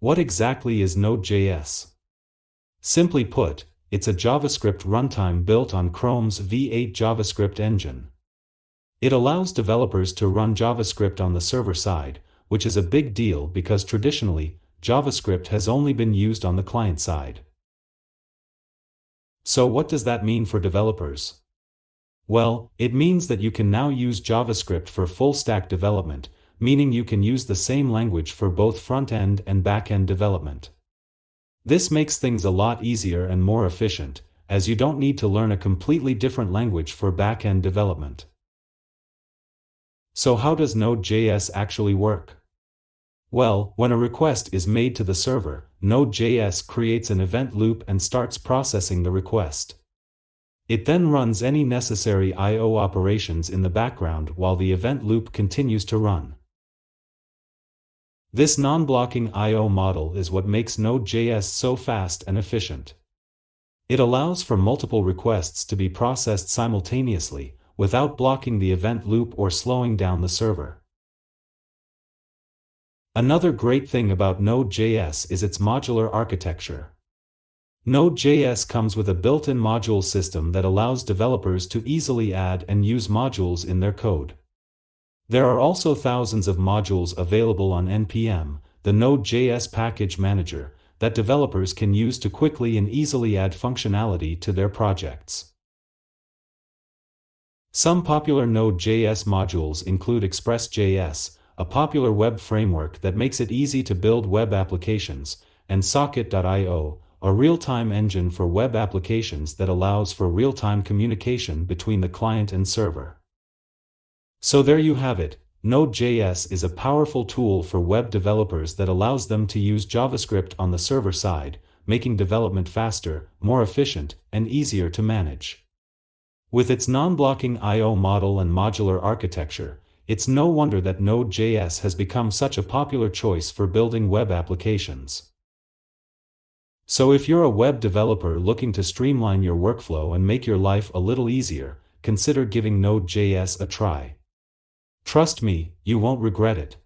What exactly is Node.js? Simply put, it's a JavaScript runtime built on Chrome's V8 JavaScript Engine. It allows developers to run JavaScript on the server side, which is a big deal because traditionally, JavaScript has only been used on the client side. So what does that mean for developers? Well, it means that you can now use JavaScript for full-stack development, meaning you can use the same language for both front-end and back-end development. This makes things a lot easier and more efficient, as you don't need to learn a completely different language for back-end development. So how does Node.js actually work? Well, when a request is made to the server, Node.js creates an event loop and starts processing the request. It then runs any necessary I/O operations in the background while the event loop continues to run. This non-blocking I/O model is what makes Node.js so fast and efficient. It allows for multiple requests to be processed simultaneously, without blocking the event loop or slowing down the server. Another great thing about Node.js is its modular architecture. Node.js comes with a built-in module system that allows developers to easily add and use modules in their code. There are also thousands of modules available on NPM, the Node.js package manager, that developers can use to quickly and easily add functionality to their projects. Some popular Node.js modules include Express.js, a popular web framework that makes it easy to build web applications, and Socket.io, a real-time engine for web applications that allows for real-time communication between the client and server. So there you have it, Node.js is a powerful tool for web developers that allows them to use JavaScript on the server side, making development faster, more efficient, and easier to manage. With its non-blocking I/O model and modular architecture, it's no wonder that Node.js has become such a popular choice for building web applications. So if you're a web developer looking to streamline your workflow and make your life a little easier, consider giving Node.js a try. Trust me, you won't regret it.